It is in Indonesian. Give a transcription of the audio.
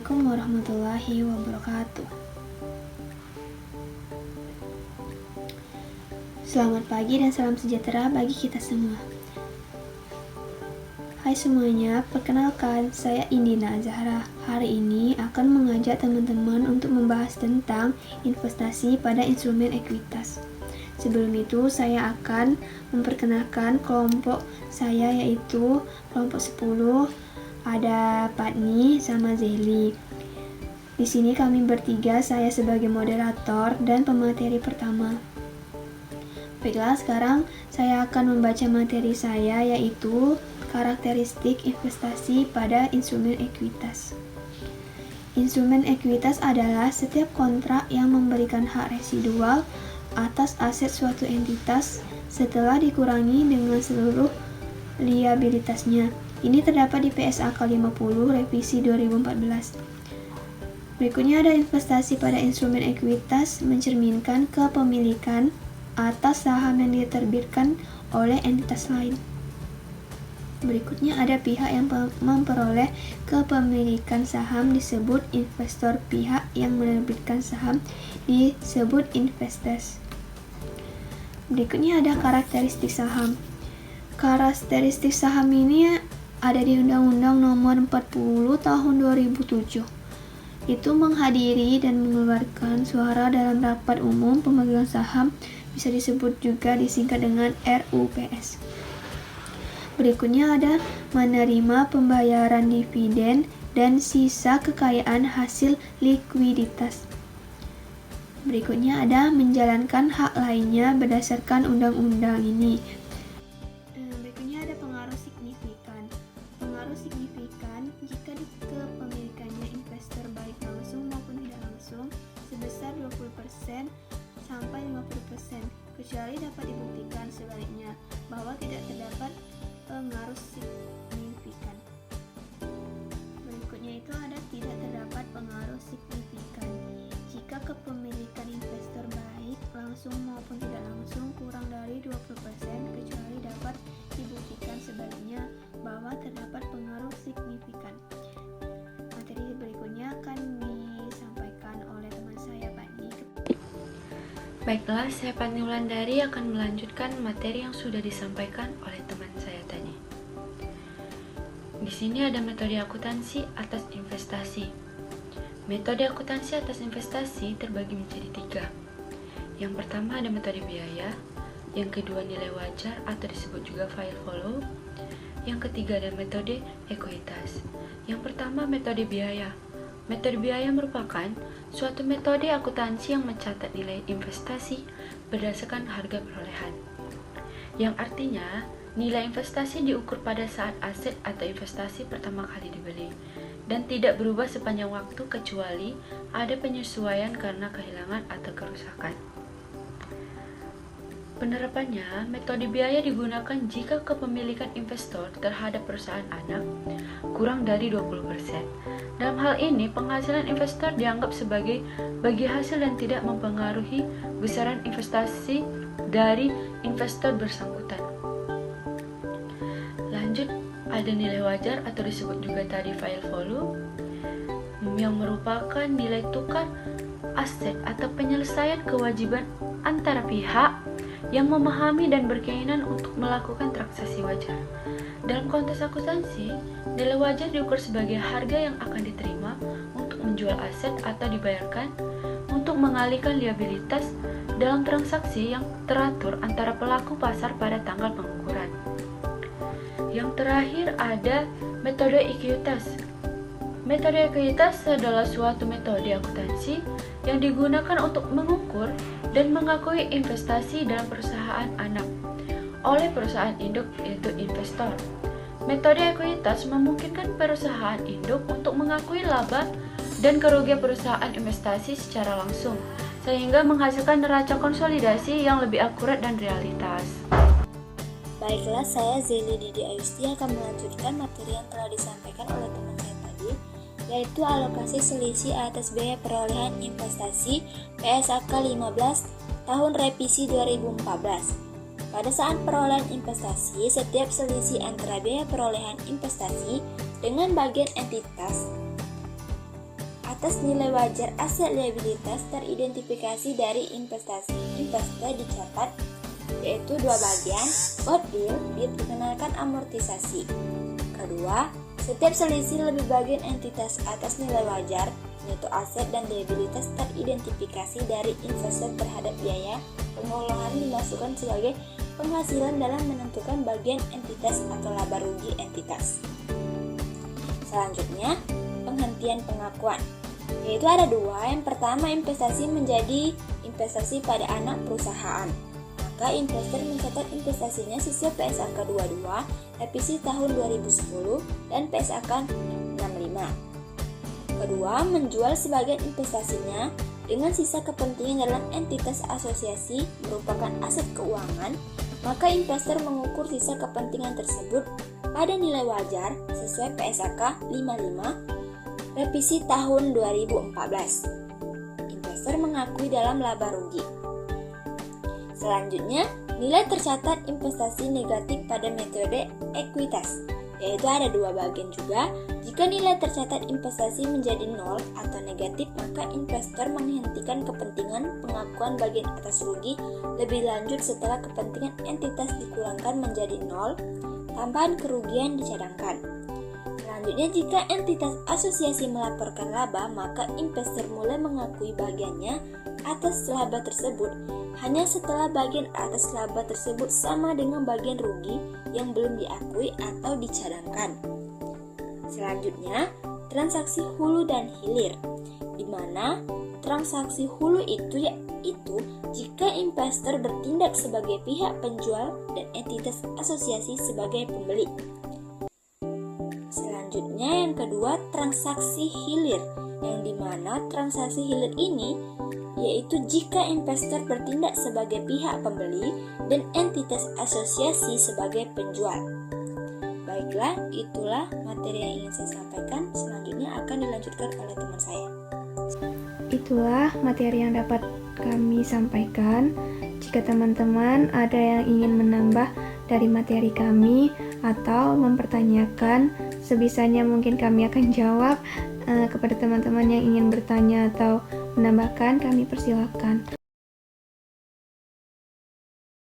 Assalamualaikum warahmatullahi wabarakatuh. Selamat pagi dan salam sejahtera bagi kita semua. Hai semuanya, perkenalkan saya Indina Zahra. Hari ini akan mengajak teman-teman untuk membahas tentang investasi pada instrumen ekuitas. Sebelum itu, saya akan memperkenalkan kelompok saya, yaitu kelompok 10. Ada Patni sama Zeli. Di sini kami bertiga, saya sebagai moderator dan pemateri pertama. Baiklah, sekarang saya akan membaca materi saya, yaitu karakteristik investasi pada instrumen ekuitas. Instrumen ekuitas adalah setiap kontrak yang memberikan hak residual atas aset suatu entitas setelah dikurangi dengan seluruh liabilitasnya. Ini terdapat di PSAK 50 revisi 2014. Berikutnya ada investasi pada instrumen ekuitas mencerminkan kepemilikan atas saham yang diterbitkan oleh entitas lain. Berikutnya ada pihak yang memperoleh kepemilikan saham disebut investor, pihak yang menerbitkan saham disebut investors. Berikutnya ada karakteristik saham. Karakteristik saham ini ada di Undang-Undang Nomor 40 Tahun 2007. Itu menghadiri dan mengeluarkan suara dalam rapat umum pemegang saham, bisa disebut juga disingkat dengan RUPS. Berikutnya ada menerima pembayaran dividen dan sisa kekayaan hasil likuiditas. Berikutnya ada menjalankan hak lainnya berdasarkan undang-undang ini. Berikutnya ada pengaruh signifikan. Pengaruh signifikan jika kepemilikannya investor baik langsung maupun tidak langsung sebesar 20% sampai 50%, kecuali dapat dibuktikan sebaliknya bahwa tidak terdapat pengaruh signifikan. Berikutnya itu ada tidak terdapat pengaruh signifikan jika kepemilikan investor baik langsung maupun tidak langsung kurang dari 20%, kecuali dapat dibuktikan sebaliknya bahwa terdapat pengaruh signifikan. Materi berikutnya akan disampaikan oleh teman saya, Patni. Baiklah, saya Patni Wulandari akan melanjutkan materi yang sudah disampaikan oleh teman saya tadi. Di sini ada metode akuntansi atas investasi. Metode akuntansi atas investasi terbagi menjadi 3. Yang pertama ada metode biaya, yang kedua nilai wajar atau disebut juga file follow, yang ketiga ada metode ekuitas. Yang pertama metode biaya. Metode biaya merupakan suatu metode akuntansi yang mencatat nilai investasi berdasarkan harga perolehan, yang artinya nilai investasi diukur pada saat aset atau investasi pertama kali dibeli dan tidak berubah sepanjang waktu kecuali ada penyesuaian karena kehilangan atau kerusakan. Penerapannya, metode biaya digunakan jika kepemilikan investor terhadap perusahaan anak kurang dari 20%. Dalam hal ini, penghasilan investor dianggap sebagai bagi hasil dan tidak mempengaruhi besaran investasi dari investor bersangkutan. Lanjut, ada nilai wajar atau disebut juga tadi file follow, yang merupakan nilai tukar aset atau penyelesaian kewajiban antara pihak yang memahami dan berkeinginan untuk melakukan transaksi wajar. Dalam konteks akuntansi, nilai wajar diukur sebagai harga yang akan diterima untuk menjual aset atau dibayarkan untuk mengalihkan liabilitas dalam transaksi yang teratur antara pelaku pasar pada tanggal pengukuran. Yang terakhir ada metode ekuitas. Metode ekuitas adalah suatu metode akuntansi yang digunakan untuk mengukur dan mengakui investasi dalam perusahaan anak oleh perusahaan induk, yaitu investor. Metode ekuitas memungkinkan perusahaan induk untuk mengakui laba dan kerugian perusahaan investasi secara langsung, sehingga menghasilkan neraca konsolidasi yang lebih akurat dan realitas. Baiklah, saya Zeli Didi Ayusti akan melanjutkan materi yang telah disampaikan oleh teman saya tadi, yaitu alokasi selisih atas biaya perolehan investasi PSAK 15 tahun revisi 2014. Pada saat perolehan investasi, setiap selisih antara biaya perolehan investasi dengan bagian entitas atas nilai wajar aset liabilitas teridentifikasi dari investasi investor dicatat, yaitu dua bagian. Goodwill diperkenalkan amortisasi. Kedua, setiap selisih lebih bagian entitas atas nilai wajar, yaitu aset dan liabilitas teridentifikasi dari investor terhadap biaya pengolahan dimasukkan sebagai penghasilan dalam menentukan bagian entitas atau laba rugi entitas. Selanjutnya, penghentian pengakuan, yaitu ada dua. Yang pertama, investasi menjadi investasi pada anak perusahaan. Maka investor mencatat investasinya sesuai PSAK 22 revisi tahun 2010 dan PSAK 65. Kedua, menjual sebagian investasinya dengan sisa kepentingan dalam entitas asosiasi merupakan aset keuangan, maka investor mengukur sisa kepentingan tersebut pada nilai wajar sesuai PSAK 55 revisi tahun 2014. Investor mengakui dalam laba rugi. Selanjutnya, nilai tercatat investasi negatif pada metode ekuitas, yaitu ada dua bagian juga. Jika nilai tercatat investasi menjadi nol atau negatif, maka investor menghentikan kepentingan pengakuan bagian atas rugi lebih lanjut setelah kepentingan entitas dikurangkan menjadi nol, tambahan kerugian dicadangkan. Selanjutnya, jika entitas asosiasi melaporkan laba, maka investor mulai mengakui bagiannya atas laba tersebut hanya setelah bagian atas laba tersebut sama dengan bagian rugi yang belum diakui atau dicadangkan. Selanjutnya, transaksi hulu dan hilir, di mana transaksi hulu itu yaitu jika investor bertindak sebagai pihak penjual dan entitas asosiasi sebagai pembeli. Selanjutnya, yang kedua, transaksi hilir, yang dimana transaksi hilir ini yaitu jika investor bertindak sebagai pihak pembeli dan entitas asosiasi sebagai penjual. Baiklah, itulah materi yang ingin saya sampaikan. Selanjutnya akan dilanjutkan oleh teman saya. Itulah materi yang dapat kami sampaikan. Jika teman-teman ada yang ingin menambah dari materi kami atau mempertanyakan, sebisanya mungkin kami akan jawab. Kepada teman-teman yang ingin bertanya atau menambahkan, kami persilakan.